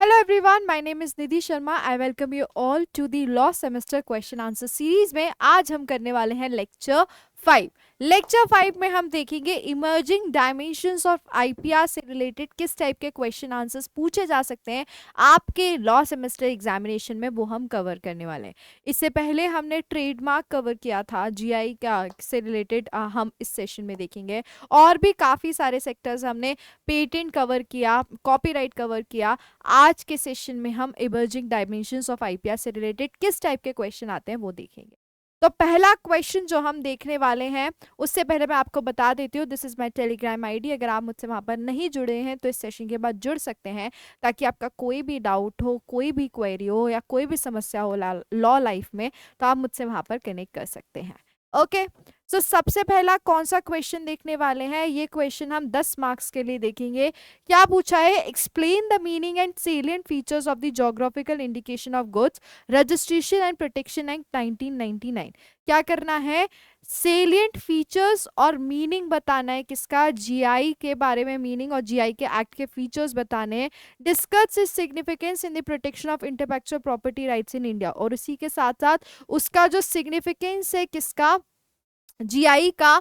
Hello everyone, my name is Nidhi Sharma. I welcome you all to the law semester question answer series में. आज हम करने वाले हैं लेक्चर 5. लेक्चर 5 में हम देखेंगे इमर्जिंग डायमेंशंस ऑफ आईपीआर से रिलेटेड किस टाइप के क्वेश्चन आंसर्स पूछे जा सकते हैं आपके लॉ सेमेस्टर एग्जामिनेशन में, वो हम कवर करने वाले हैं. इससे पहले हमने ट्रेडमार्क कवर किया था, जीआई का से रिलेटेड हम इस सेशन में देखेंगे. और भी काफ़ी सारे सेक्टर्स हमने पेटेंट कवर किया, कॉपीराइट कवर किया. आज के सेशन में हम इमर्जिंग डायमेंशंस ऑफ आईपीआर से रिलेटेड किस टाइप के क्वेश्चन आते हैं वो देखेंगे. तो पहला क्वेश्चन जो हम देखने वाले हैं, उससे पहले मैं आपको बता देती हूँ, this is my Telegram ID. अगर आप मुझसे वहां पर नहीं जुड़े हैं तो इस सेशन के बाद जुड़ सकते हैं, ताकि आपका कोई भी डाउट हो, कोई भी क्वेरी हो या कोई भी समस्या हो लॉ लाइफ में, तो आप मुझसे वहां पर कनेक्ट कर सकते हैं. ओके, सो सबसे पहला कौन सा क्वेश्चन देखने वाले हैं? ये क्वेश्चन हम 10 मार्क्स के लिए देखेंगे. क्या पूछा है? Explain the meaning and salient features of the geographical indication of goods registration and protection act 1999. क्या करना है? सेलिएंट फीचर्स और मीनिंग बताना है. किसका? जीआई के बारे में मीनिंग और जीआई के एक्ट के फीचर्स बताने हैं. Discuss is significance in the protection of intellectual property rights in India. और उसी के साथ साथ उसका जो सिग्निफिकेंस है किसका? जीआई का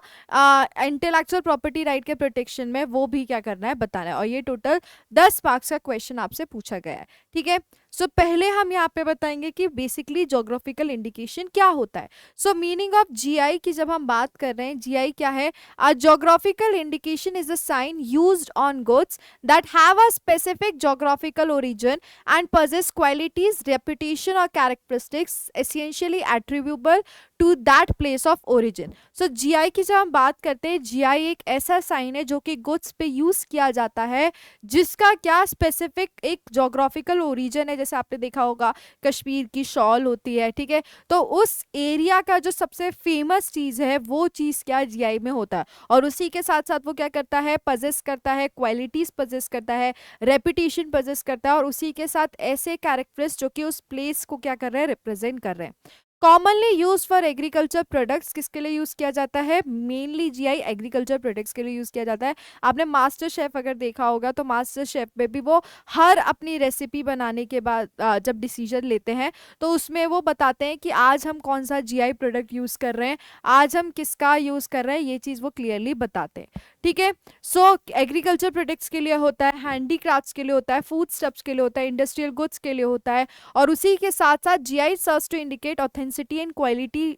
इंटेलेक्चुअल प्रॉपर्टी राइट के प्रोटेक्शन में, वो भी क्या करना है? बताना है. और ये टोटल 10 मार्क्स का क्वेश्चन आपसे पूछा गया है. ठीक है, सो पहले हम यहाँ पे बताएंगे कि बेसिकली ज्योग्राफिकल इंडिकेशन क्या होता है. सो मीनिंग ऑफ जीआई की जब हम बात कर रहे हैं, जीआई क्या है? A geographical indication is a sign used on goods that have a specific geographical origin and possess qualities, reputation or characteristics essentially attributable to that place of origin. So GI की जब हम बात करते हैं, GI एक ऐसा sign है जो कि गुड्स पे यूज किया जाता है, जिसका क्या स्पेसिफिक एक जोग्राफिकल ओरिजिन है. जैसे आपने देखा होगा कश्मीर की शॉल होती है, ठीक है, तो उस एरिया का जो सबसे फेमस चीज है वो चीज क्या जीआई में होता है. और उसी के साथ साथ वो क्या करता है? पजेस करता है, क्वालिटीज पजेस करता है, रेपुटेशन पजेस करता है, और उसी के साथ ऐसे कैरेक्टर्स जो कि उस प्लेस को क्या कर रहे हैं? रिप्रेजेंट कर रहे हैं. Commonly use for agriculture products. किसके लिए यूज किया जाता है? मेनली जीआई एग्रीकल्चर प्रोडक्ट्स के लिए यूज किया जाता है. आपने मास्टर शेफ अगर देखा होगा तो मास्टर शेफ में भी वो हर अपनी रेसिपी बनाने के बाद जब डिसीजन लेते हैं तो उसमें वो बताते हैं कि आज हम कौन सा जीआई प्रोडक्ट यूज कर रहे हैं, आज हम किसका यूज कर रहे हैं, ये चीज वो क्लियरली बताते हैं. ठीक है, सो एग्रीकल्चर प्रोडक्ट्स के लिए होता है, हैंडीक्राफ्ट्स के लिए होता है, फूड स्टफ्स के लिए होता है, इंडस्ट्रियल गुड्स के लिए होता है. और उसी के साथ साथ GI serves to indicate authenticity and quality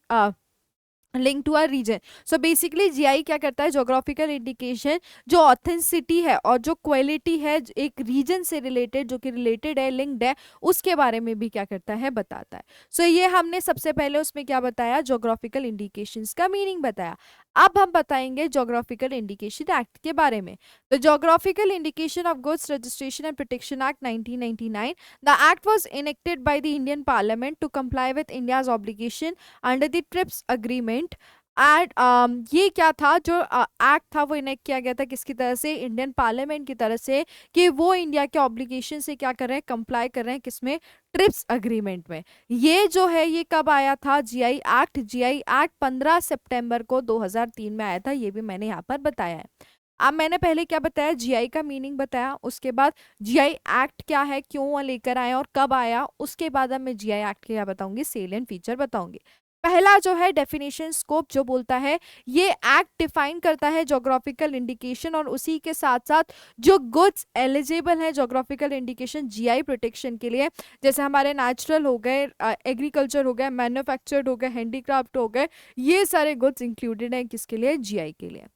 link to our region. So basically GI क्या करता है? ज्योग्राफिकल इंडिकेशन जो ऑथेंटिसिटी है और जो क्वालिटी है एक रीजन से रिलेटेड, जो कि रिलेटेड है, लिंक्ड है, उसके बारे में भी क्या करता है? बताता है. सो ये हमने सबसे पहले उसमें क्या बताया? ज्योग्राफिकल इंडिकेशंस का मीनिंग बताया. अब हम बताएंगे ज्योग्राफिकल इंडिकेशन एक्ट के बारे में. The geographical indication of goods registration and protection act 1999. The act was enacted by the Indian parliament to comply with India's obligation under the TRIPS agreement. And ये क्या था? जो एक्ट था वो enact किया गया था किसकी तरह से? इंडियन पार्लियामेंट की तरफ से, कि वो इंडिया के ऑब्लिगेशन से क्या कर रहे हैं? कंप्लाई कर रहे हैं. किसमें? ट्रिप्स अग्रीमेंट में. ये जो है ये कब आया था? GI act. जीआई एक्ट 15 सितंबर को 2003 में आया था. ये भी मैंने यहाँ पर बताया है. अब मैंने पहले क्या बताया? जीआई का मीनिंग बताया, उसके बाद जीआई एक्ट क्या है, क्यों लेकर आया और कब आया, उसके बाद अब मैं जीआई एक्ट के क्या बताऊंगी? सेलिएंट फीचर बताऊंगी. पहला जो है डेफिनेशन स्कोप जो बोलता है, ये एक्ट डिफाइन करता है ज्योग्राफिकल इंडिकेशन, और उसी के साथ साथ जो गुड्स एलिजिबल है ज्योग्राफिकल इंडिकेशन जीआई प्रोटेक्शन के लिए, जैसे हमारे नेचुरल हो गए, एग्रीकल्चर हो गए, मैन्युफैक्चर्ड हो गए, हैंडीक्राफ्ट हो गए, ये सारे गुड्स इंक्लूडेड हैं किसके लिए? जीआई के लिए.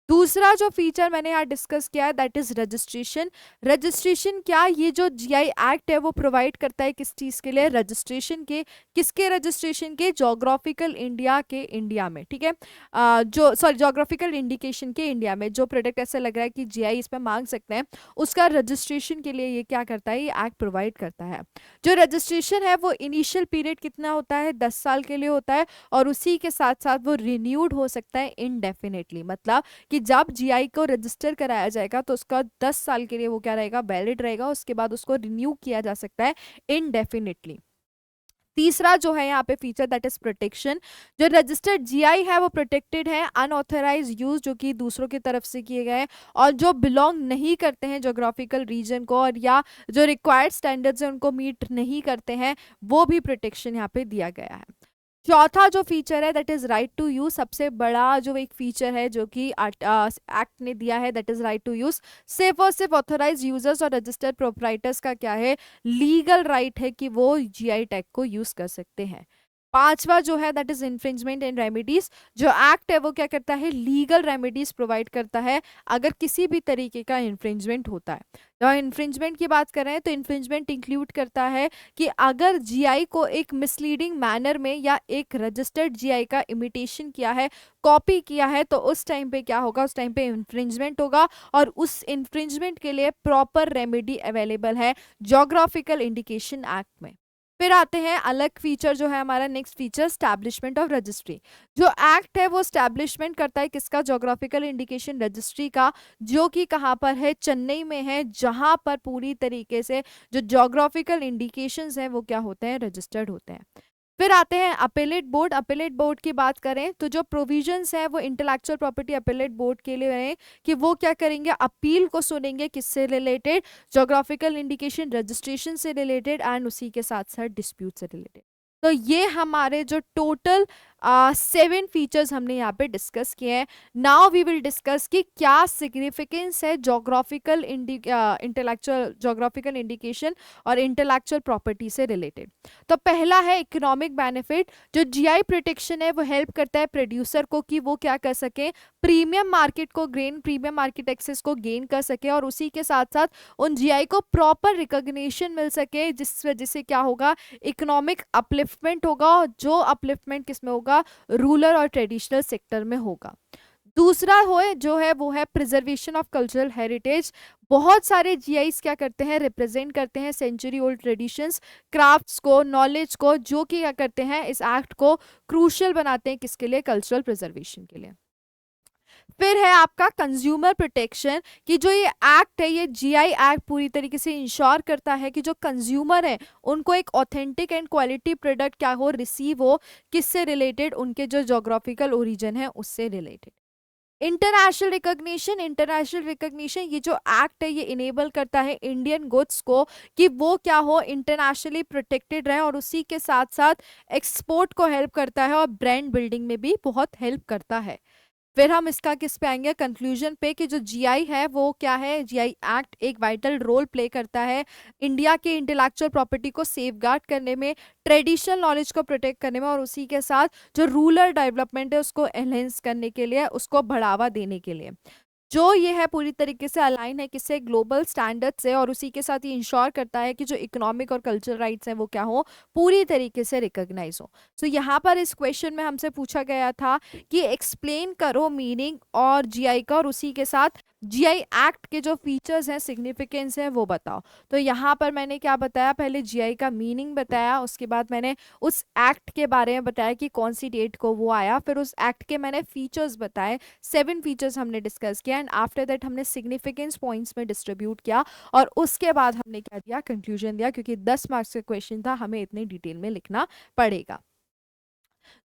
दूसरा जो फीचर मैंने यहाँ डिस्कस किया है दैट इज रजिस्ट्रेशन. रजिस्ट्रेशन क्या? ये जो जीआई एक्ट है वो प्रोवाइड करता है किस चीज के लिए? रजिस्ट्रेशन के. किसके रजिस्ट्रेशन के? ज्योग्राफिकल इंडिया के, इंडिया में. ठीक है, जो सॉरी ज्योग्राफिकल इंडिकेशन के इंडिया में जो प्रोडक्ट ऐसा लग रहा है कि जीआई इस पर मांग सकते हैं, उसका रजिस्ट्रेशन के लिए ये क्या करता है? ये एक्ट प्रोवाइड करता है. जो रजिस्ट्रेशन है वो इनिशियल पीरियड कितना होता है? 10 साल के लिए होता है, और उसी के साथ साथ वो रिन्यूड हो सकता है इनडेफिनेटली. मतलब कि जब जीआई को रजिस्टर कराया जाएगा तो उसका 10 साल के लिए वो क्या रहेगा? वैलिड रहेगा. उसके बाद उसको रिन्यू किया जा सकता है इनडेफिनेटली. तीसरा जो है यहाँ pay feature that is protection. जो रजिस्टर्ड जीआई है वो प्रोटेक्टेड है अनऑथराइज यूज जो कि दूसरों की तरफ से किए गए हैं, और जो बिलोंग नहीं करते हैं जोग्राफिकल रीजन को और या जो रिक्वायर्ड स्टैंडर्ड्स हैं उनको मीट नहीं करते हैं, वो भी प्रोटेक्शन यहाँ पे दिया गया है। चौथा जो फीचर है that is right to use, सबसे बड़ा जो एक फीचर है जो कि एक्ट ने दिया है that is right to use. सिर्फ और सिर्फ ऑथराइज यूजर्स और रजिस्टर्ड प्रोप्राइटर्स का क्या है, लीगल राइट है कि वो जीआई टैग को यूज कर सकते हैं। पांचवा जो है that is infringement and remedies. जो एक्ट है वो क्या करता है, लीगल रेमेडीज प्रोवाइड करता है अगर किसी भी तरीके का इन्फ्रिंजमेंट होता है। जब इन्फ्रिंजमेंट की बात कर रहे हैं तो इन्फ्रिंजमेंट इंक्लूड करता है कि अगर जीआई को एक मिसलीडिंग मैनर में या एक रजिस्टर्ड जीआई का इमिटेशन किया है, कॉपी किया है, तो उस टाइम पे क्या होगा, उस टाइम पे इन्फ्रिंजमेंट होगा और उस इन्फ्रिंजमेंट के लिए प्रॉपर रेमेडी अवेलेबल है जोग्राफिकल इंडिकेशन एक्ट में। फिर आते हैं अलग फीचर जो है हमारा next feature establishment of registry. जो एक्ट है वो स्टैब्लिशमेंट करता है किसका, जोग्राफिकल इंडिकेशन रजिस्ट्री का, जो कि कहाँ पर है, चेन्नई में है, जहां पर पूरी तरीके से जो जोग्राफिकल इंडिकेशंस हैं वो क्या होते हैं, रजिस्टर्ड होते हैं। फिर आते हैं अपेलेट बोर्ड। अपेलेट बोर्ड की बात करें तो जो प्रोविजंस है वो इंटेलेक्चुअल प्रॉपर्टी अपेलेट बोर्ड के लिए है कि वो क्या करेंगे, अपील को सुनेंगे किससे रिलेटेड, जोग्राफिकल इंडिकेशन रजिस्ट्रेशन से रिलेटेड एंड उसी के साथ साथ डिस्प्यूट से रिलेटेड। तो ये हमारे जो टोटल 7 फीचर्स हमने यहाँ पे डिस्कस किए हैं। नाउ वी विल डिस्कस कि क्या सिग्निफिकेंस है जोग्राफिकल इंटेलेक्चुअल जोग्राफिकल इंडिकेशन और इंटेलेक्चुअल प्रॉपर्टी से रिलेटेड। तो पहला है इकोनॉमिक बेनिफिट। जो जीआई प्रोटेक्शन है वो हेल्प करता है प्रोड्यूसर को कि वो क्या कर सके, प्रीमियम मार्केट को ग्रेन प्रीमियम मार्केट एक्सेस को गेन कर सके और उसी के साथ साथ उन जीआई को प्रॉपर रिकॉग्निशन मिल सके, जिस वजह से क्या होगा, इकोनॉमिक अपलिफ्टमेंट होगा, और जो अपलिफ्टमेंट किसमें होगा, रूरल और ट्रेडिशनल सेक्टर में होगा। दूसरा हो जो है वो है प्रिजर्वेशन ऑफ कल्चरल हेरिटेज। बहुत सारे जीआईस क्या करते हैं, रिप्रेजेंट करते हैं सेंचुरी ओल्ड ट्रेडिशंस, क्राफ्ट्स को, नॉलेज को, जो कि क्या करते हैं, इस एक्ट को क्रूशियल बनाते हैं किसके लिए, कल्चरल प्रिजर्वेशन के लिए। फिर है आपका कंज्यूमर प्रोटेक्शन कि जो ये एक्ट है, ये जीआई एक्ट पूरी तरीके से इंश्योर करता है कि जो कंज्यूमर है उनको एक ऑथेंटिक एंड क्वालिटी प्रोडक्ट क्या हो, रिसीव हो, किससे रिलेटेड, उनके जो जोग्राफिकल ओरिजिन है उससे related. International recognition. International recognition ये जो एक्ट है ये इनेबल करता है इंडियन गुड्स को कि वो क्या हो, इंटरनेशनली प्रोटेक्टेड रहे, और उसी के साथ साथ एक्सपोर्ट को हेल्प करता है और ब्रांड बिल्डिंग में भी बहुत हेल्प करता है। फिर हम इसका किस पे आएंगे, कंक्लूजन पे, कि जो जीआई है वो क्या है, जीआई एक्ट एक वाइटल रोल प्ले करता है इंडिया के इंटेलेक्चुअल प्रॉपर्टी को सेफगार्ड करने में, ट्रेडिशनल नॉलेज को प्रोटेक्ट करने में, और उसी के साथ जो रूरल डेवलपमेंट है उसको एनहेंस करने के लिए, उसको बढ़ावा देने के लिए। जो ये है पूरी तरीके से अलाइन है किससे, ग्लोबल स्टैंडर्ड से, और उसी के साथ ये इंश्योर करता है कि जो इकोनॉमिक और कल्चरल राइट्स हैं वो क्या हो, पूरी तरीके से रिकॉग्नाइज हो। सो यहाँ पर इस क्वेश्चन में हमसे पूछा गया था कि एक्सप्लेन करो मीनिंग और जीआई का, और उसी के साथ जीआई एक्ट के जो फीचर्स हैं, सिग्निफिकेंस है, वो बताओ। तो यहाँ पर मैंने क्या बताया, पहले जीआई का मीनिंग बताया, उसके बाद मैंने उस एक्ट के बारे में बताया कि कौन सी डेट को वो आया, फिर उस एक्ट के मैंने फीचर्स बताए, 7 फीचर्स हमने डिस्कस किया, एंड आफ्टर दैट हमने सिग्निफिकेंस पॉइंट्स में डिस्ट्रीब्यूट किया, और उसके बाद हमने क्या दिया, कंक्लूजन दिया, क्योंकि 10 मार्क्स का क्वेश्चन था, हमें इतनी डिटेल में लिखना पड़ेगा।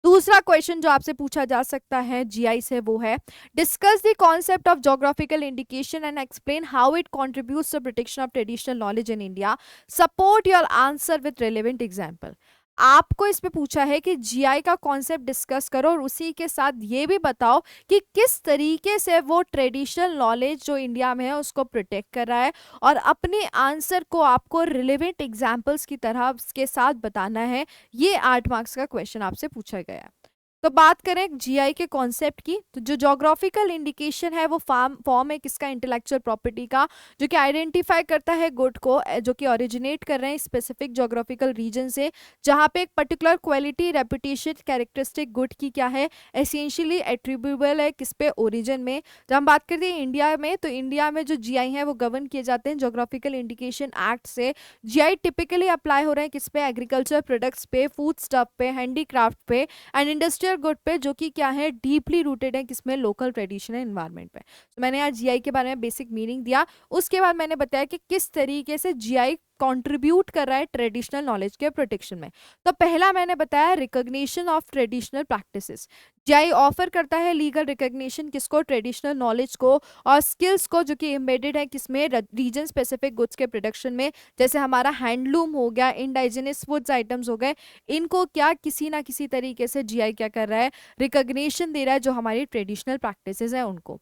दूसरा क्वेश्चन जो आपसे पूछा जा सकता है जीआई से वो है, discuss the concept of geographical indication and explain how it contributes to protection of traditional knowledge in India, support your answer with relevant example. आपको इसमें पूछा है कि जीआई का कॉन्सेप्ट डिस्कस करो और उसी के साथ ये भी बताओ कि किस तरीके से वो ट्रेडिशनल नॉलेज जो इंडिया में है उसको प्रोटेक्ट कर रहा है, और अपने आंसर को आपको रिलेवेंट एग्जाम्पल्स की तरह के साथ बताना है। ये 8 मार्क्स का क्वेश्चन आपसे पूछा गया है। तो बात करें जीआई के कॉन्सेप्ट की, तो जो जोग्राफिकल इंडिकेशन है वो फॉर्म है किसका, इंटेलेक्चुअल प्रॉपर्टी का, जो कि आइडेंटिफाई करता है गुड को जो कि ओरिजिनेट कर रहे हैं स्पेसिफिक जोग्राफिकल रीजन से, जहां पे एक particular quality, reputation, characteristic good की क्या है, एसेंशियली एट्रीब्यूबल है किस पे, ओरिजिन में। जब हम बात करते हैं इंडिया में, तो इंडिया में जो जीआई है वो गवर्न किए जाते हैं जोग्राफिकल इंडिकेशन एक्ट से। जीआई टिपिकली अप्लाई हो रहे हैं किस पे, एग्रीकल्चर प्रोडक्ट्स पे, फूड स्टफ पे, हैंडीक्राफ्ट पे एंड इंडस्ट्रियल गुड पे, जो कि क्या है, डीपली रूटेड है किसमें, लोकल ट्रेडिशन एनवायरनमेंट पे। तो मैंने आज जीआई के बारे में बेसिक मीनिंग दिया, उसके बाद मैंने बताया कि किस तरीके से जीआई कंट्रीब्यूट कर रहा है ट्रेडिशनल नॉलेज के प्रोटेक्शन में। तो पहला मैंने बताया recognition of traditional practices. GI offer करता है लीगल रिकॉग्निशन किसको, ट्रेडिशनल नॉलेज को और स्किल्स को जो कि एम्बेडेड है किसमें, रीजन स्पेसिफिक गुड्स के प्रोडक्शन में। जैसे हमारा हैंडलूम हो गया, इंडाइजिनस फूड्स आइटम्स हो गए, इनको क्या किसी ना किसी तरीके से जीआई क्या कर रहा है, रिकॉग्निशन दे रहा है जो हमारी ट्रेडिशनल प्रैक्टिसेस है उनको।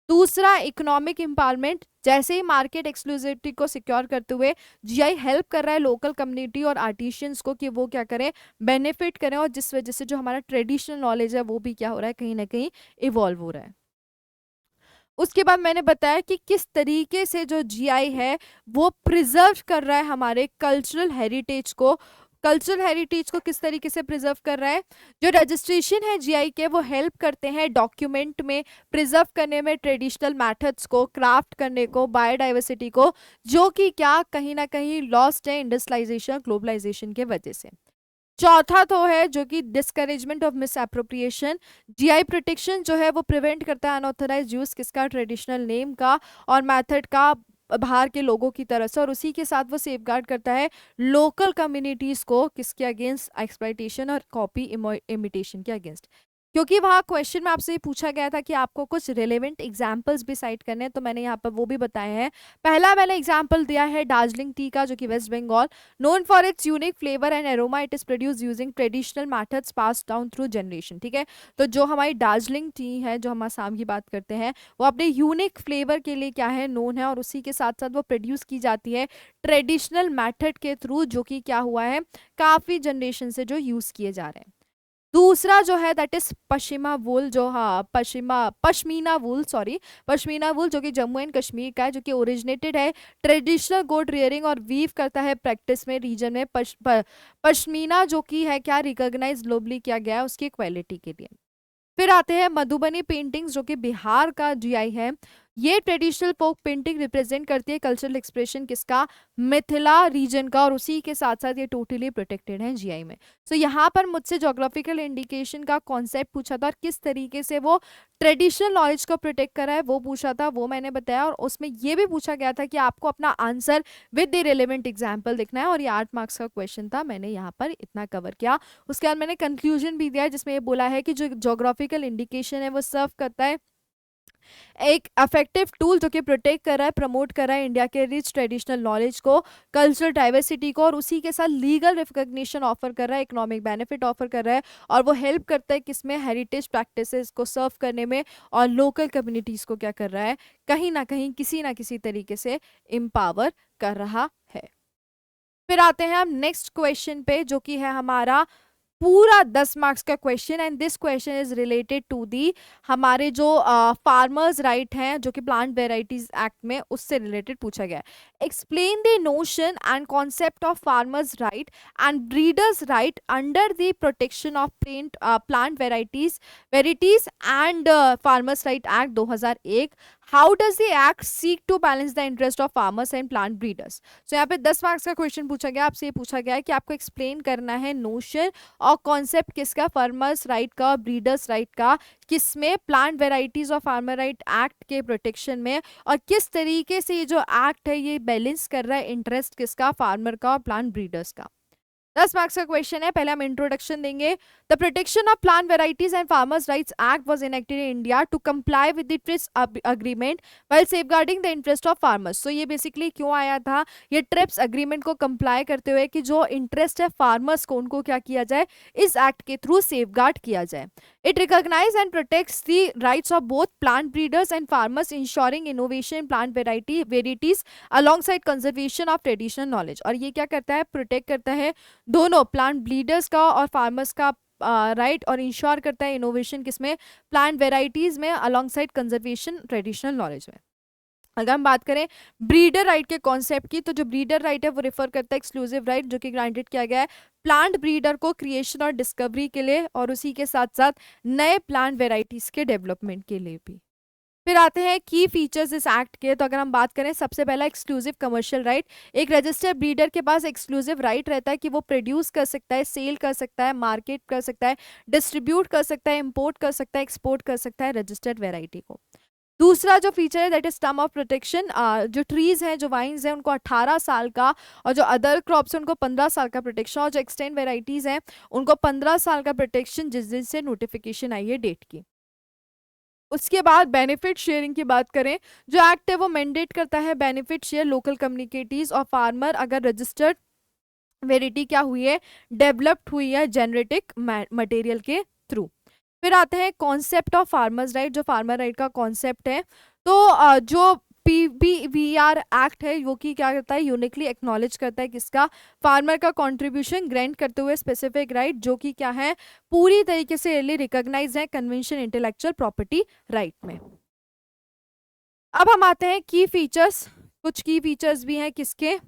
दूसरा इकोनॉमिक एम्पावरमेंट, जैसे ही मार्केट एक्सक्लूसिविटी को सिक्योर करते हुए जीआई हेल्प कर रहा है लोकल कम्युनिटी और आर्टिशियंस को कि वो क्या करें, बेनिफिट करें, और जिस वजह से जो हमारा ट्रेडिशनल नॉलेज है वो भी क्या हो रहा है, कहीं ना कहीं इवॉल्व हो रहा है। उसके बाद मैंने बताया कि किस तरीके से जो जीआई है वो प्रिजर्व कर रहा है हमारे कल्चरल हेरिटेज को। कल्चरल हेरिटेज को किस तरीके से प्रिजर्व कर रहा है, जो रजिस्ट्रेशन है जीआई के वो हेल्प करते हैं डॉक्यूमेंट में प्रिजर्व करने में, ट्रेडिशनल मेथड्स को, क्राफ्ट करने को, बायोडाइवर्सिटी को, जो कि क्या कहीं ना कहीं लॉस्ट है इंडस्ट्रियलाइजेशन ग्लोबलाइजेशन के वजह से। चौथा तो है जो कि discouragement of miss appropriation. GI protection जो है वो प्रिवेंट करता है अनऑथराइज यूज किसका, ट्रेडिशनल नेम का और मेथड का बाहर के लोगों की तरफ से, और उसी के साथ वो सेफगार्ड करता है लोकल कम्युनिटीज को किसके अगेंस्ट, एक्सप्लॉइटेशन और कॉपी इमिटेशन के अगेंस्ट। क्योंकि वहाँ क्वेश्चन में आपसे पूछा गया था कि आपको कुछ रिलेवेंट एग्जाम्पल्स भी साइट करने हैं, तो मैंने यहाँ पर वो भी बताए हैं। पहला मैंने एग्जाम्पल दिया है दार्जिलिंग टी का जो कि West Bengal, known for its unique flavour and aroma, it is produce using traditional methods pass down through generation. ठीक है, तो जो हमारी दार्जिलिंग टी है, जो हम आसाम की बात करते हैं, वो अपने यूनिक फ्लेवर के लिए क्या है, नोन है, और उसी के साथ साथ वो प्रोड्यूस की जाती है ट्रेडिशनल मेथड के थ्रू, जो कि क्या हुआ है, काफ़ी जनरेशन से जो यूज़ किए जा रहे हैं। दूसरा जो है दैट इज पश्चिमा वूल, जो पश्मीना वूल, सॉरी पश्मीना वूल, जो कि जम्मू एंड कश्मीर का है, जो कि ओरिजिनेटेड है ट्रेडिशनल गोट रियरिंग और वीव करता है प्रैक्टिस में रीजन में। पश्मीना जो कि है क्या, रिकॉग्नाइज ग्लोबली किया गया है उसकी क्वालिटी के लिए। फिर आते हैं मधुबनी पेंटिंग्स जो कि बिहार का जीआई है। ये ट्रेडिशनल फोक पेंटिंग रिप्रेजेंट करती है कल्चरल एक्सप्रेशन किसका, मिथिला रीजन का, और उसी के साथ साथ ये टोटली प्रोटेक्टेड है जीआई में। सो यहाँ पर मुझसे ज्योग्राफिकल इंडिकेशन का कॉन्सेप्ट पूछा था और किस तरीके से वो ट्रेडिशनल नॉलेज को प्रोटेक्ट करा है वो पूछा था, वो मैंने बताया। और उसमें ये भी पूछा गया था कि आपको अपना answer with the relevant example लिखना है, और ये 8 मार्क्स का क्वेश्चन था, मैंने यहाँ पर इतना कवर किया। उसके बाद मैंने कंक्लूजन भी दिया है जिसमें ये बोला है कि जो ज्योग्राफिकल इंडिकेशन है वो सर्व करता है एक अफेक्टिव टूल जो कि प्रोटेक्ट कर रहा है, प्रमोट कर रहा है इंडिया के रिच ट्रेडिशनल नॉलेज को, कल्चरल डाइवर्सिटी को, और उसी के साथ लीगल रिकॉग्निशन ऑफर कर रहा है, इकोनॉमिक बेनिफिट ऑफर कर रहा है, और वो हेल्प करता है किसमें, हेरिटेज प्रैक्टिसेस को सर्व करने में, और लोकल कम्युनिटीज को क्या कर रहा है, कहीं ना कहीं किसी ना किसी तरीके से एम्पावर कर रहा है। फिर आते हैं हम नेक्स्ट क्वेश्चन पे जो कि है हमारा पूरा 10 मार्क्स का question, and this question is related to the हमारे जो फार्मर्स राइट हैं जो कि प्लांट वेराइटीज एक्ट में उससे रिलेटेड पूछा गया है। Explain the notion and concept of farmers right and breeders right under the protection of plant varieties and farmers right act 2001। How does the act seek to balance the interest of farmers and plant breeders. So यहाँ पे 10 marks का question पूछा गया, आपसे ये पूछा गया है कि आपको एक्सप्लेन करना है नोशन और कॉन्सेप्ट किसका, फार्मर्स राइट का और ब्रीडर्स राइट का, किसमें, प्लांट वेराइटीज और फार्मर राइट एक्ट के प्रोटेक्शन में, और किस तरीके से ये जो एक्ट है ये बैलेंस कर रहा है इंटरेस्ट किसका, फार्मर का और प्लांट ब्रीडर्स का। 10 मार्क्स का क्वेश्चन है। पहले हम इंट्रोडक्शन देंगे। The protection of plant varieties and farmers rights act was enacted in India to comply with the TRIPS agreement while safeguarding the interest of farmers. So ये basically क्यों आया था, ये ट्रिप्स अग्रीमेंट को कंप्लाई करते हुए कि जो इंटरेस्ट है फार्मर्स को उनको क्या किया जाए, इस एक्ट के थ्रू सेफगार्ड किया जाए। It recognise and protects the rights of both plant breeders and farmers, ensuring innovation in plant varieties alongside conservation of traditional knowledge. और ये क्या करता है, प्रोटेक्ट करता है दोनों प्लांट ब्रीडर्स का और फार्मर्स का राइट, और इंश्योर करता है इनोवेशन किसमें, प्लांट वेराइटीज में अलोंगसाइड कंजर्वेशन ट्रेडिशनल नॉलेज में। अगर हम बात करें ब्रीडर राइट के कॉन्सेप्ट की, तो जो ब्रीडर राइट है वो रेफर करता है एक्सक्लूसिव राइट जो कि ग्रांटेड किया गया है प्लांट ब्रीडर को क्रिएशन और डिस्कवरी के लिए, और उसी के साथ साथ नए प्लांट वेराइटीज के डेवलपमेंट के लिए भी। फिर आते हैं की फीचर्स इस एक्ट के। तो अगर हम बात करें सबसे पहला एक्सक्लूसिव कमर्शियल राइट, एक रजिस्टर्ड ब्रीडर के पास एक्सक्लूसिव राइट रहता है कि वो प्रोड्यूस कर सकता है, सेल कर सकता है, मार्केट कर सकता है, डिस्ट्रीब्यूट कर सकता है, इंपोर्ट कर सकता है, एक्सपोर्ट कर सकता है रजिस्टर्ड वेराइटी को। दूसरा जो फीचर है that is term of protection, जो ट्रीज हैं, जो वाइन्स हैं, उनको 18 साल का, और जो अदर क्रॉप्स हैं उनको 15 साल का प्रोटेक्शन, और जो एक्सटेंड वेराइटीज हैं उनको 15 साल का प्रोटेक्शन जिस दिन से नोटिफिकेशन आई है डेट की। उसके बाद बेनिफिट शेयरिंग की बात करें, जो एक्ट है वो मैंडेट करता है बेनिफिट शेयर लोकल कम्युनिटीज और फार्मर अगर रजिस्टर्ड वेरिटी क्या हुई है, डेवलप्ड हुई है जेनेटिक मटेरियल के थ्रू। फिर आते हैं कॉन्सेप्ट ऑफ फार्मर्स राइट, जो फार्मर राइट का कॉन्सेप्ट है। तो जो PBVR एक्ट है वो कि क्या करता है, यूनिकली एक्नॉलेज करता है किसका, फार्मर का कंट्रीब्यूशन ग्रांट करते हुए स्पेसिफिक राइट जो कि क्या है, पूरी तरीके से रिकॉग्नाइज है कन्वेंशन इंटेलेक्चुअल प्रॉपर्टी राइट में। अब हम आते हैं की फीचर्स, कुछ की फीचर्स भी हैं किसके,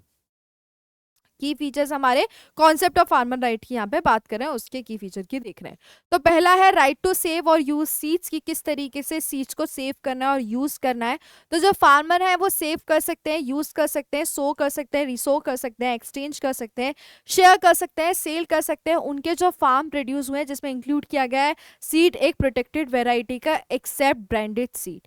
की फीचर्स हमारे कॉन्सेप्ट ऑफ फार्मर राइट की यहाँ पे बात कर रहे हैं, उसके की फीचर की देख रहे हैं। तो पहला है राइट टू सेव और यूज सीड्स, की किस तरीके से सीड्स को सेव करना है और यूज करना है। तो जो फार्मर है वो सेव कर सकते हैं, यूज कर सकते हैं, सो कर सकते हैं, रिसो कर सकते हैं, एक्सचेंज कर सकते हैं, शेयर कर सकते हैं, सेल कर सकते हैं उनके जो फार्म प्रोड्यूस हुए हैं, जिसमें इंक्लूड किया गया है सीड एक प्रोटेक्टेड वेराइटी का एक्सेप्ट ब्रांडेड सीड।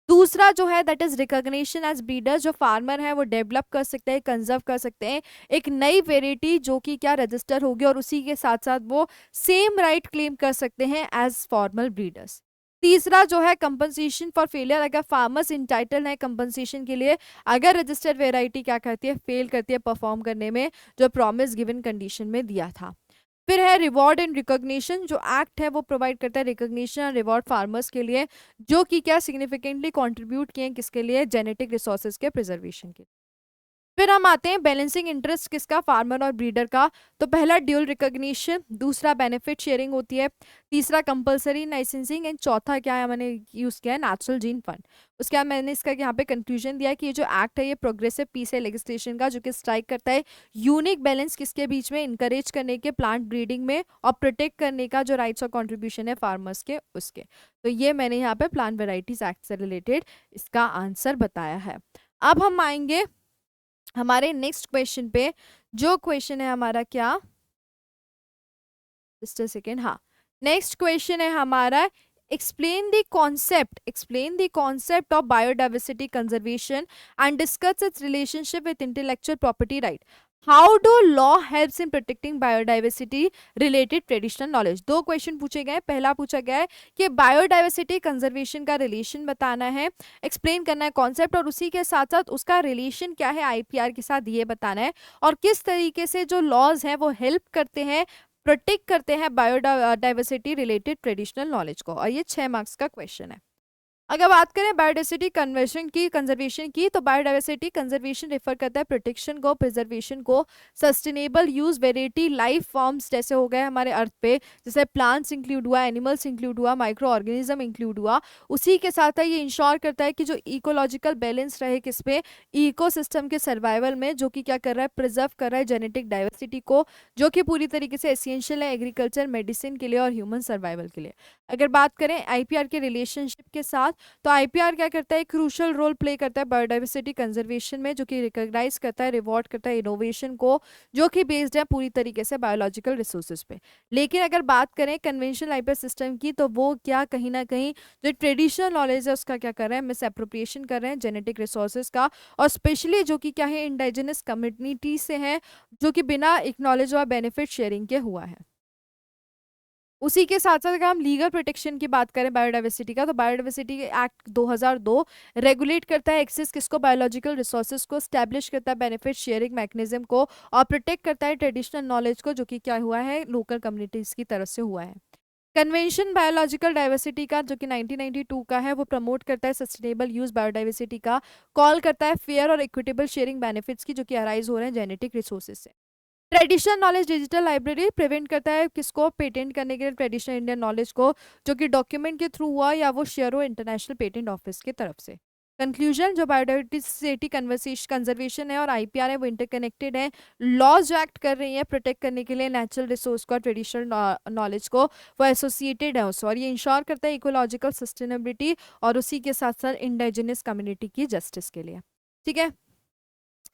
दूसरा जो है that is recognition as breeders, जो फार्मर है वो डेवलप कर सकते हैं, कंजर्व कर सकते हैं एक नई वेराइटी जो कि क्या रजिस्टर होगी, और उसी के साथ साथ वो सेम राइट क्लेम कर सकते हैं एज फॉर्मल ब्रीडर्स। तीसरा जो है कंपनसेशन फॉर फेलियर, अगर फार्मर्स इंटाइटल है कंपनसेशन के लिए अगर रजिस्टर्ड वेराइटी क्या करती है, फेल करती है परफॉर्म करने में जो प्रॉमिस गिवन कंडीशन में दिया था। फिर है रिवॉर्ड एंड रिकॉग्निशन, जो एक्ट है वो प्रोवाइड करता है रिकॉग्निशन और रिवॉर्ड फार्मर्स के लिए जो कि क्या सिग्निफिकेंटली कंट्रीब्यूट किए हैं किसके लिए, जेनेटिक रिसोर्सेज के प्रिजर्वेशन के। फिर हम आते हैं बैलेंसिंग इंटरेस्ट किसका, फार्मर और ब्रीडर का। तो पहला ड्यूल रिकॉग्निशन, दूसरा बेनिफिट शेयरिंग होती है, तीसरा कंपलसरी लाइसेंसिंग, एंड चौथा क्या है मैंने यूज किया है नेचुरल जीन फंड। उसके बाद मैंने इसका यहाँ पे कंक्लूजन दिया कि ये जो एक्ट है ये प्रोग्रेसिव पीस है लेजिस्लेशन का, जो कि स्ट्राइक करता है यूनिक बैलेंस किसके बीच में, इंकरेज करने के प्लांट ब्रीडिंग में और प्रोटेक्ट करने का जो राइट्स और कॉन्ट्रीब्यूशन है फार्मर्स के उसके। तो ये मैंने यहाँ पे प्लांट वेराइटीज एक्ट से रिलेटेड इसका आंसर बताया है। अब हम आएंगे हमारे नेक्स्ट क्वेश्चन पे, जो क्वेश्चन है हमारा क्या, जस्ट अ सेकेंड, हाँ नेक्स्ट क्वेश्चन है हमारा explain the concept of biodiversity conservation and discuss its relationship with intellectual property right. How do law helps in protecting biodiversity related traditional knowledge? दो question पूछे गए, पहला पूछा गया है कि बायोडाइवर्सिटी कंजर्वेशन का रिलेशन बताना है, एक्सप्लेन करना है कॉन्सेप्ट, और उसी के साथ साथ उसका रिलेशन क्या है आईपीआर के साथ ये बताना है, और किस तरीके से जो लॉज हैं वो हेल्प करते हैं, प्रोटेक्ट करते हैं बायोडाइवर्सिटी रिलेटेड ट्रेडिशनल नॉलेज को। और ये 6 मार्क्स का क्वेश्चन है। अगर बात करें बायोडाइवर्सिटी कन्वर्शन की, कंजर्वेशन की, तो बायोडाइवर्सिटी कंजर्वेशन रेफर करता है प्रोटेक्शन को, प्रिजर्वेशन को, sustainable use variety life forms जैसे हो गए हमारे अर्थ पे, जैसे प्लांट्स इंक्लूड हुआ, एनिमल्स इंक्लूड हुआ, माइक्रो ऑर्गेनिज्म इंक्लूड हुआ। उसी के साथ है ये इंश्योर करता है कि जो इकोलॉजिकल बैलेंस रहे किस पे, इकोसिस्टम के सर्वाइवल में, जो कि क्या कर रहा है, प्रिजर्व कर रहा है जेनेटिक डाइवर्सिटी को, जो कि पूरी तरीके से एसेंशियल है एग्रीकल्चर, मेडिसिन के लिए और ह्यूमन सर्वाइवल के लिए। अगर बात करें आईपीआर के रिलेशनशिप के साथ, तो आईपीआर क्या करता है, क्रूशल रोल प्ले करता है बायोडाइवर्सिटी कंजर्वेशन में, जो कि रिकॉग्नाइज करता है, रिवॉर्ड करता है इनोवेशन को, जो कि बेस्ड है पूरी तरीके से बायोलॉजिकल रिसोर्सेज पे। लेकिन अगर बात करें कन्वेंशनल आईपीआर सिस्टम की, तो वो क्या कहीं ना कहीं जो ट्रेडिशनल नॉलेज है उसका क्या कर रहे हैं, मिस एप्रोप्रिएशन कर रहे हैं जेनेटिक रिसोर्सेज का, और स्पेशली जो कि क्या है इंडाइजिनस कम्युनिटी से है, जो कि बिना एक्नॉलेज और बेनिफिट शेयरिंग के हुआ है। उसी के साथ साथ अगर हम लीगल प्रोटेक्शन की बात करें बायोडाइवर्सिटी का, तो बायोडाइवर्सिटी एक्ट 2002 रेगुलेट करता है एक्सेस किसको, बायोलॉजिकल रिसोर्सेज को, स्टैब्लिश करता है बेनिफिट शेयरिंग मैकेनिज्म को, और प्रोटेक्ट करता है ट्रेडिशनल नॉलेज को, जो कि क्या हुआ है लोकल कम्युनिटीज की तरफ से हुआ है। कन्वेंशन बायोलॉजिकल डाइवर्सिटी का जो कि 1992 का है, वो प्रमोट करता है सस्टेनेबल यूज बायोडाइवर्सिटी का, कॉल करता है फेयर और इक्विटेबल शेयरिंग बेनिफिट्स की, जो कि अराइज हो रहे हैं जेनेटिक रिसोर्सेज से। Traditional knowledge digital library prevent करता है किसको, पेटेंट करने के लिए ट्रेडिशनल इंडियन नॉलेज को, जो कि डॉक्यूमेंट के थ्रू हुआ या वो शेयर हो इंटरनेशनल पेटेंट ऑफिस की तरफ से। कंक्लूजन, जो बायोडाइवर्सिटी कंजर्वेशन है और आईपीआर है वो इंटरकनेक्टेड है, लॉज जो एक्ट कर रही है प्रोटेक्ट करने के लिए नेचुरल रिसोर्स को, ट्रेडिशनल नॉलेज को, वो एसोसिएटेड है उससे, और ये इंश्योर करता है इकोलॉजिकल सस्टेनेबिलिटी और उसी के साथ साथ इंडाइजिनस कम्युनिटी की जस्टिस के लिए। ठीक है,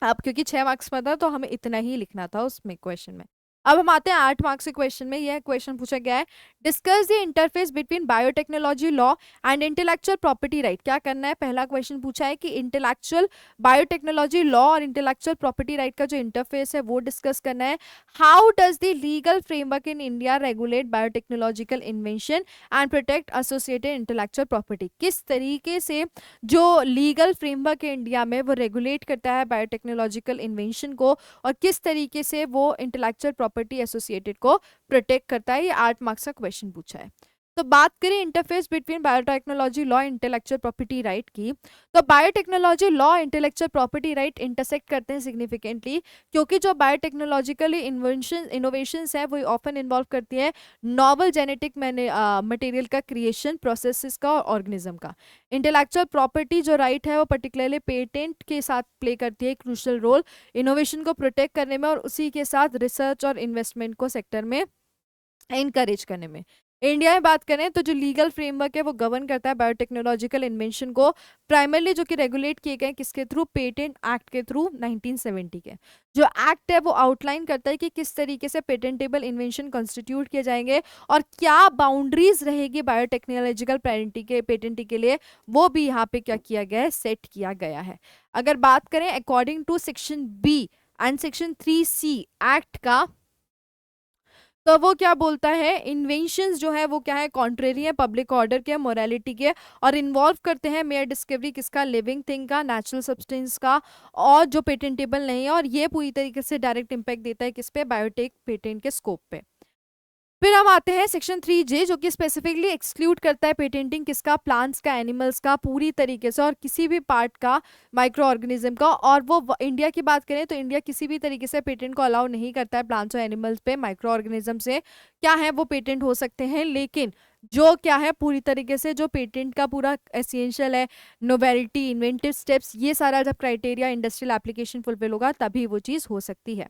अब क्योंकि 6 मार्क्स में था तो हमें इतना ही लिखना था उसमें क्वेश्चन में। अब हम आते हैं 8 मार्क्स के क्वेश्चन में। यह क्वेश्चन पूछा गया है, discuss the interface between biotechnology law and intellectual property right. क्या करना है, पहला क्वेश्चन पूछा है कि इंटेलेक्चुअल बायोटेक्नोलॉजी लॉ और इंटेलेक्चुअल प्रॉपर्टी राइट का जो इंटरफेस है वो डिस्कस करना है। How does the legal framework in India regulate biotechnological invention and protect associated intellectual property. किस तरीके से जो लीगल फ्रेमवर्क है इंडिया में वो रेगुलेट करता है बायोटेक्नोलॉजिकल इन्वेंशन को, और किस तरीके से वो इंटेलेक्चुअल प्रॉपर्टी एसोसिएटेड को प्रोटेक्ट करता है। ये 8 मार्क्स का क्वेश्चन पूछा है। तो बात करें interface between biotechnology law intellectual property right की, तो biotechnology law intellectual property right intersect करते हैं सिग्निफिकेंटली, क्योंकि जो बायोटेक्नोलॉजिकली इनोवेशंस है वो ऑफन इन्वॉल्व करती है नॉवल जेनेटिक मटेरियल का क्रिएशन, प्रोसेसेस का और ऑर्गेनिज्म का। इंटेलेक्चुअल प्रॉपर्टी जो राइट है वो पर्टिकुलरली पेटेंट के साथ प्ले करती है क्रूशल रोल इनोवेशन को प्रोटेक्ट करने में, और उसी के साथ रिसर्च और इन्वेस्टमेंट को सेक्टर में इनकरेज करने में। इंडिया में बात करें तो जो लीगल फ्रेमवर्क है वो गवर्न करता है बायोटेक्नोलॉजिकल इन्वेंशन को, प्राइमरली जो कि रेगुलेट किए गए किसके थ्रू, पेटेंट एक्ट के थ्रू 1970 के। जो एक्ट है वो आउटलाइन करता है कि किस तरीके से पेटेंटेबल इन्वेंशन कॉन्स्टिट्यूट किए जाएंगे और क्या बाउंड्रीज रहेगी बायोटेक्नोलॉजिकल पेटेंट के लिए, वो भी यहाँ पे क्या किया गया है, सेट किया गया है। अगर बात करें according to section B and section 3C act का, तो वो क्या बोलता है, इन्वेंशंस जो है वो क्या है, कॉन्ट्रेरी है पब्लिक ऑर्डर के, मोरालिटी के, और इन्वॉल्व करते हैं मेयर डिस्कवरी किसका, लिविंग थिंग का, नेचुरल सब्सटेंस का, और जो पेटेंटेबल नहीं है, और ये पूरी तरीके से डायरेक्ट इम्पैक्ट देता है किस पे, बायोटेक पेटेंट के स्कोप पे। फिर हम आते हैं सेक्शन 3J जो कि स्पेसिफिकली एक्सक्लूड करता है पेटेंटिंग किसका, प्लांट्स का, एनिमल्स का पूरी तरीके से, और किसी भी पार्ट का, माइक्रो ऑर्गेनिज्म का। और वो इंडिया की बात करें तो इंडिया किसी भी तरीके से पेटेंट को अलाउ नहीं करता है प्लांट्स और एनिमल्स पे, माइक्रो ऑर्गेनिज्म से क्या है वो पेटेंट हो सकते हैं, लेकिन जो क्या है पूरी तरीके से जो पेटेंट का पूरा एसेंशियल है, नोवेलिटी, इन्वेंटिव स्टेप्स, ये सारा जब क्राइटेरिया इंडस्ट्रियल एप्लीकेशन फुलफिल होगा तभी वो चीज़ हो सकती है।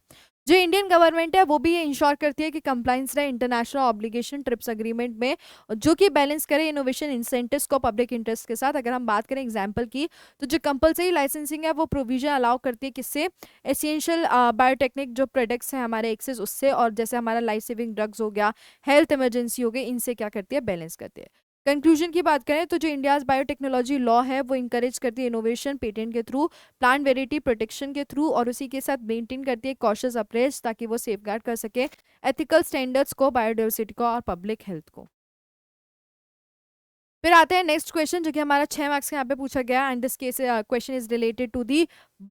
जो इंडियन गवर्नमेंट है वो भी ये इंश्योर करती है कि कंप्लाइंस रहे इंटरनेशनल ऑब्लिगेशन ट्रिप्स एग्रीमेंट में, जो कि बैलेंस करे इनोवेशन इंसेंटिव्स को पब्लिक इंटरेस्ट के साथ। अगर हम बात करें एग्जांपल की, तो जो कंपलसरी लाइसेंसिंग है वो प्रोविजन अलाउ करती है किससे, एसेंशियल बायोटेक्निक जो प्रोडक्ट्स हैं हमारे एक्सेस उससे, और जैसे हमारा लाइफ सेविंग ड्रग्स हो गया, हेल्थ इमरजेंसी हो गई, इनसे क्या करती है, बैलेंस करती है। कंक्लूजन की बात करें तो जो इंडियाज बायोटेक्नोलॉजी लॉ है वो इंकरेज करती है इनोवेशन पेटेंट के थ्रू, प्लांट वेराइटी प्रोटेक्शन के थ्रू, और उसी के साथ मेंटेन करती है कॉशियस अप्रोच ताकि वो सेफगार्ड कर सके एथिकल स्टैंडर्ड्स को, बायोडाइवर्सिटी को और पब्लिक हेल्थ को। फिर आते हैं नेक्स्ट क्वेश्चन जो कि हमारा 6 मार्क्स का यहाँ पे पूछा गया, and this case question is related to the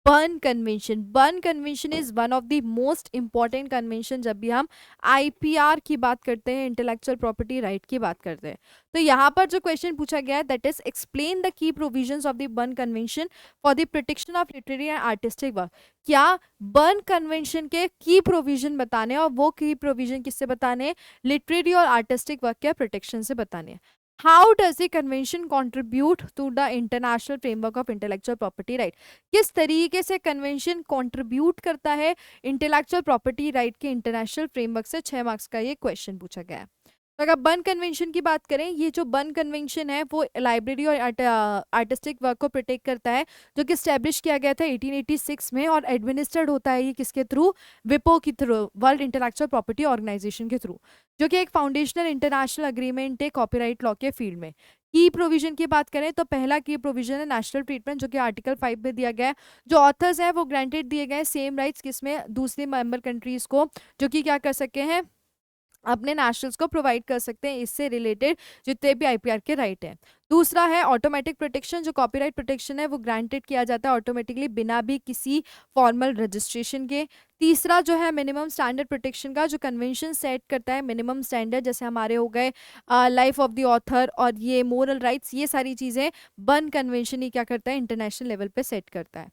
Berne convention. Berne convention is one of the most important convention जब भी हम आईपीआर की बात करते हैं, इंटेलेक्चुअल प्रॉपर्टी राइट की बात करते हैं। तो यहाँ पर जो क्वेश्चन पूछा गया है that is explain the key provisions of the burn convention for the protection of literary and artistic work. क्या बर्न कन्वेंशन के की प्रोविजन बताने, और वो की प्रोविजन किससे बताने, लिटरेरी और आर्टिस्टिक वर्क के प्रोटेक्शन से बताने। How does the convention contribute to the international framework of intellectual property right. किस तरीके से कन्वेंशन कॉन्ट्रीब्यूट करता है इंटेलेक्चुअल प्रॉपर्टी राइट के इंटरनेशनल फ्रेमवर्क से, 6 मार्क्स का ये क्वेश्चन पूछा गया है। तो अगर बर्न कन्वेंशन की बात करें, ये जो बर्न कन्वेंशन है वो लाइब्रेरी और आर्टिस्टिक वर्क को प्रोटेक्ट करता है, जो कि स्टैब्लिश किया गया था 1886 में, और एडमिनिस्टर्ड होता है ये किसके थ्रू, विपो के through, world intellectual property organisation के थ्रू, जो कि एक फाउंडेशनल इंटरनेशनल अग्रीमेंट है कॉपीराइट लॉ के फील्ड में। की प्रोविजन की बात करें तो पहला की प्रोविजन है नेशनल ट्रीटमेंट, जो कि आर्टिकल 5 में दिया गया है। जो ऑथर्स हैं वो ग्रांटेड दिए गए सेम राइट्स किसमें, दूसरी मेंबर कंट्रीज को, जो कि क्या कर सके हैं, अपने नेशनल्स को प्रोवाइड कर सकते हैं इससे रिलेटेड जितने भी आईपीआर के राइट हैं। दूसरा है ऑटोमेटिक प्रोटेक्शन, जो कॉपीराइट प्रोटेक्शन है वो ग्रांटेड किया जाता है ऑटोमेटिकली बिना भी किसी फॉर्मल रजिस्ट्रेशन के। तीसरा जो है मिनिमम स्टैंडर्ड प्रोटेक्शन का, जो कन्वेंशन सेट करता है मिनिमम स्टैंडर्ड, जैसे हमारे हो गए लाइफ ऑफ द ऑथर और ये मोरल राइट्स, ये सारी चीज़ें बर्न कन्वेंशन ही क्या करता है, इंटरनेशनल लेवल पे सेट करता है।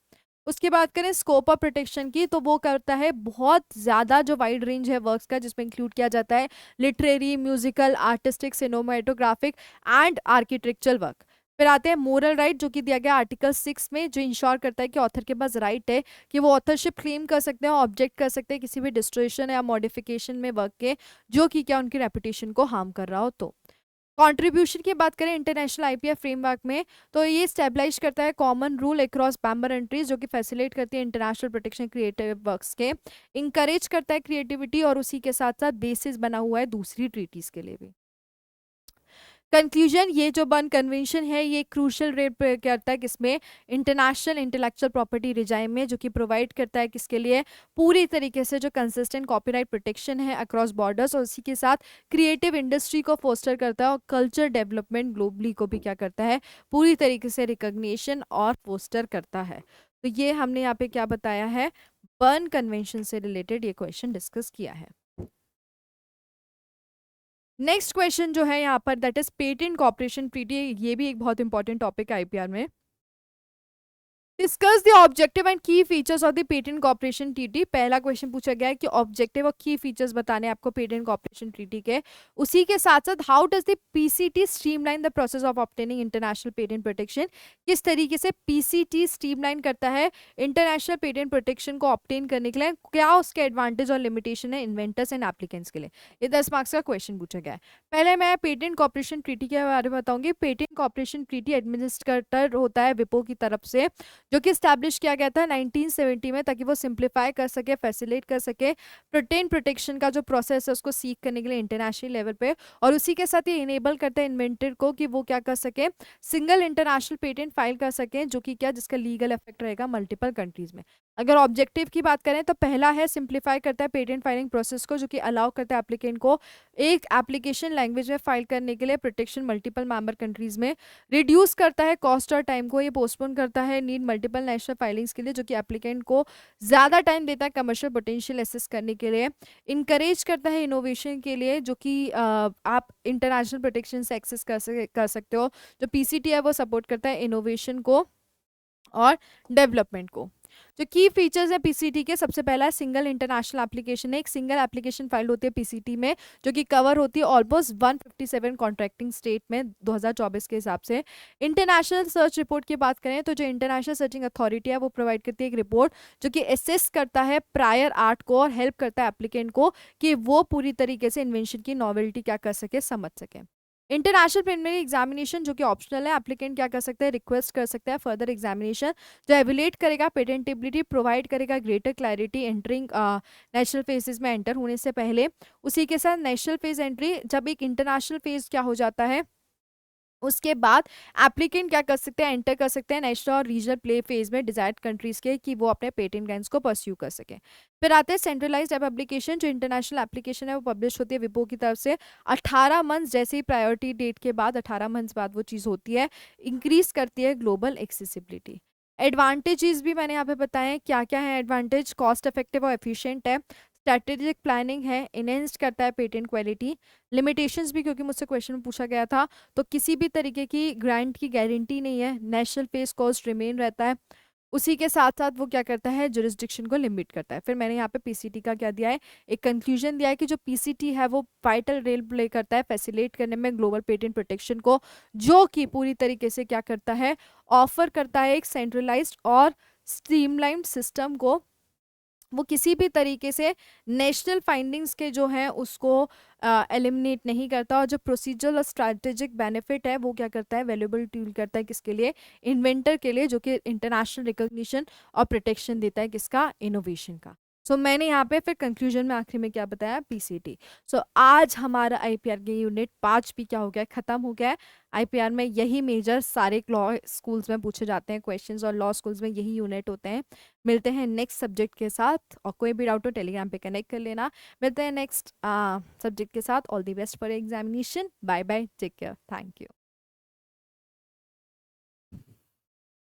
उसके बाद करें स्कोप ऑफ प्रोटेक्शन की, तो वो करता है बहुत ज़्यादा जो वाइड रेंज है वर्क्स का, जिसमें इंक्लूड किया जाता है literary, musical, artistic, cinematographic and architectural work. फिर आते हैं मोरल राइट, जो कि दिया गया आर्टिकल 6 में, जो इंश्योर करता है कि ऑथर के पास राइट है कि वो ऑथरशिप क्लेम कर सकते हैं, ऑब्जेक्ट कर सकते हैं किसी भी डिस्ट्रोएशन या मॉडिफिकेशन में वर्क के, जो कि क्या उनकी रेपुटेशन को हार्म कर रहा हो तो। कंट्रीब्यूशन की बात करें इंटरनेशनल आईपीआर फ्रेमवर्क में, तो ये स्टेबलाइज करता है common rule across member countries, जो कि फैसिलिटेट करती है इंटरनेशनल प्रोटेक्शन क्रिएटिव वर्क्स के, इंकरेज करता है क्रिएटिविटी, और उसी के साथ साथ बेसिस बना हुआ है दूसरी ट्रीटीज के लिए भी। कंक्लूजन, ये जो बर्न कन्वेंशन है ये क्रूशल रोल प्ले करता है किसमें, इंटरनेशनल इंटेलेक्चुअल प्रॉपर्टी रिजाइम में, जो कि प्रोवाइड करता है किसके लिए, पूरी तरीके से जो कंसिस्टेंट कॉपीराइट प्रोटेक्शन है अक्रॉस बॉर्डर्स, और उसी के साथ क्रिएटिव इंडस्ट्री को फोस्टर करता है, और कल्चर डेवलपमेंट ग्लोबली को भी क्या करता है, पूरी तरीके से रिकॉग्निशन और फोस्टर करता है। तो ये हमने यहाँ पे क्या बताया है, बर्न कन्वेंशन से रिलेटेड ये क्वेश्चन डिस्कस किया है। नेक्स्ट क्वेश्चन जो है यहाँ पर that is patent cooperation treaty, ये भी एक बहुत इंपॉर्टेंट टॉपिक है आईपीआर में। Discuss the objective and key features of the patent cooperation treaty. पहला क्वेश्चन पूछा गया है कि ऑब्जेक्टिव और की फीचर्स बताने आपको पेटेंट कॉपरेशन ट्रीटी के। उसी के साथ साथ how does the PCT streamline the process of obtaining international patent protection, किस तरीके से पीसीटी स्ट्रीमलाइन करता है इंटरनेशनल पेटेंट प्रोटेक्शन को ऑब्टेन करने के लिए, क्या उसके एडवांटेज और लिमिटेशन है इन्वेंटर्स एंड एप्लीकेंट्स के लिए। ये 10 मार्क्स का क्वेश्चन पूछा गया है। पहले मैं पेटेंट कॉपरेशन ट्रीटी के बारे में बताऊंगी। पेटेंट कॉपरेशन ट्रीटी एडमिनिस्ट्रेटर होता है विपो की तरफ से, जो कि स्टैब्लिश किया गया था 1970 में, ताकि वो सिंप्लीफाई कर सके, फैसिलिटेट कर सके पेटेंट प्रोटेक्शन का जो प्रोसेस है उसको सीख करने के लिए इंटरनेशनल लेवल पे। और उसी के साथ ये इनेबल करता है इन्वेंटर को कि वो क्या कर सके, सिंगल इंटरनेशनल पेटेंट फाइल कर सके, जो कि क्या जिसका लीगल इफेक्ट रहेगा मल्टीपल कंट्रीज में। अगर ऑब्जेक्टिव की बात करें तो पहला है सिंप्लीफाई करता है पेटेंट फाइलिंग प्रोसेस को, जो कि अलाउ करता है एप्लीकेंट को एक एप्लीकेशन लैंग्वेज में फाइल करने के लिए प्रोटेक्शन मल्टीपल मेंबर कंट्रीज में। रिड्यूस करता है कॉस्ट और टाइम को, ये पोस्टपोन करता है नीड मल्टीपल नेशनल फाइलिंग्स के लिए, जो कि एप्लीकेंट को ज़्यादा टाइम देता है कमर्शियल पोटेंशियल एसेस करने के लिए। इनकरेज करता है इनोवेशन के लिए, जो कि आप इंटरनेशनल प्रोटेक्शन से एक्सेस कर सकते हो। जो पीसीटी है वो सपोर्ट करता है इनोवेशन को और डेवलपमेंट को। जो की फीचर्स है पीसीटी के, सबसे पहला है सिंगल इंटरनेशनल एप्लीकेशन है। एक सिंगल एप्लीकेशन फाइल होती है पीसीटी में, जो कि कवर होती है ऑलमोस्ट 157 कॉन्ट्रैक्टिंग स्टेट में 2024 के हिसाब से। इंटरनेशनल सर्च रिपोर्ट की बात करें तो जो इंटरनेशनल सर्चिंग अथॉरिटी है वो प्रोवाइड करती है एक रिपोर्ट, जो कि असेस करता है प्रायर आर्ट को और हेल्प करता है एप्लीकेंट को कि वो पूरी तरीके से इन्वेंशन की नॉवेल्टी क्या कर सके, समझ सके। इंटरनेशनल प्रिलिमिनरी एग्जामिनेशन जो कि ऑप्शनल है, एप्लीकेंट क्या कर सकता है, रिक्वेस्ट कर सकता है फर्दर एग्जामिनेशन, जो एवेलेट करेगा पेटेंटेबिलिटी, प्रोवाइड करेगा greater clarity entering national phases में एंटर होने से पहले। उसी के साथ नेशनल फेज एंट्री, जब एक इंटरनेशनल फेज क्या हो जाता है उसके बाद एप्लीकेंट क्या कर सकते हैं, एंटर कर सकते हैं नेशनल और रीजनल प्ले फेज में डिजायर्ड कंट्रीज के, कि वो अपने पेटेंट ग्रांट्स को परस्यू कर सके। फिर आते हैं सेंट्रलाइज्ड एप्लीकेशन, जो इंटरनेशनल एप्लीकेशन है वो पब्लिश होती है विपो की तरफ से 18 मंथ्स, जैसे ही प्रायोरिटी डेट के बाद 18 मंथ्स बाद वो चीज़ होती है, इंक्रीज करती है ग्लोबल एक्सेसिबिलिटी। एडवांटेजेस भी मैंने यहाँ पे बताए हैं क्या क्या है एडवांटेज, कॉस्ट इफेक्टिव और एफिशिएंट है, स्ट्रेटेजिक प्लानिंग है, इनहेंस करता है पेटेंट क्वालिटी। लिमिटेशंस भी, क्योंकि मुझसे क्वेश्चन में पूछा गया था, तो किसी भी तरीके की ग्रांट की गारंटी नहीं है, नेशनल फेस कॉस्ट रिमेन रहता है। उसी के साथ साथ वो क्या करता है, जुरिस्डिक्शन को लिमिट करता है। फिर मैंने यहाँ पे पीसीटी का क्या दिया है, एक कंक्लूजन दिया है कि जो पीसीटी है वो वाइटल रोल प्ले करता है फैसिलिटेट करने में ग्लोबल पेटेंट प्रोटेक्शन को, जो कि पूरी तरीके से क्या करता है, ऑफर करता है एक सेंट्रलाइज्ड और स्ट्रीमलाइंड सिस्टम को। वो किसी भी तरीके से नेशनल फाइंडिंग्स के जो हैं उसको एलिमिनेट नहीं करता, और जो प्रोसीजरल और स्ट्रैटेजिक बेनिफिट है वो क्या करता है, वैल्यूएबल टूल करता है किसके लिए, इन्वेंटर के लिए, जो कि इंटरनेशनल रिकॉग्निशन और प्रोटेक्शन देता है किसका, इनोवेशन का। सो मैंने यहाँ पे फिर कंक्लूजन में आखिर में क्या बताया, पीसीटी। सो आज हमारा आईपीआर के यूनिट 5 भी क्या हो गया, खत्म हो गया है। आईपीआर में यही मेजर सारे लॉ स्कूल्स में पूछे जाते हैं क्वेश्चंस, और लॉ स्कूल्स में यही यूनिट होते हैं। मिलते हैं नेक्स्ट सब्जेक्ट के साथ, और कोई भी डाउट हो टेलीग्राम पे कनेक्ट कर लेना। मिलते हैं नेक्स्ट सब्जेक्ट के साथ। All the best for examination, bye bye, take care, thank you.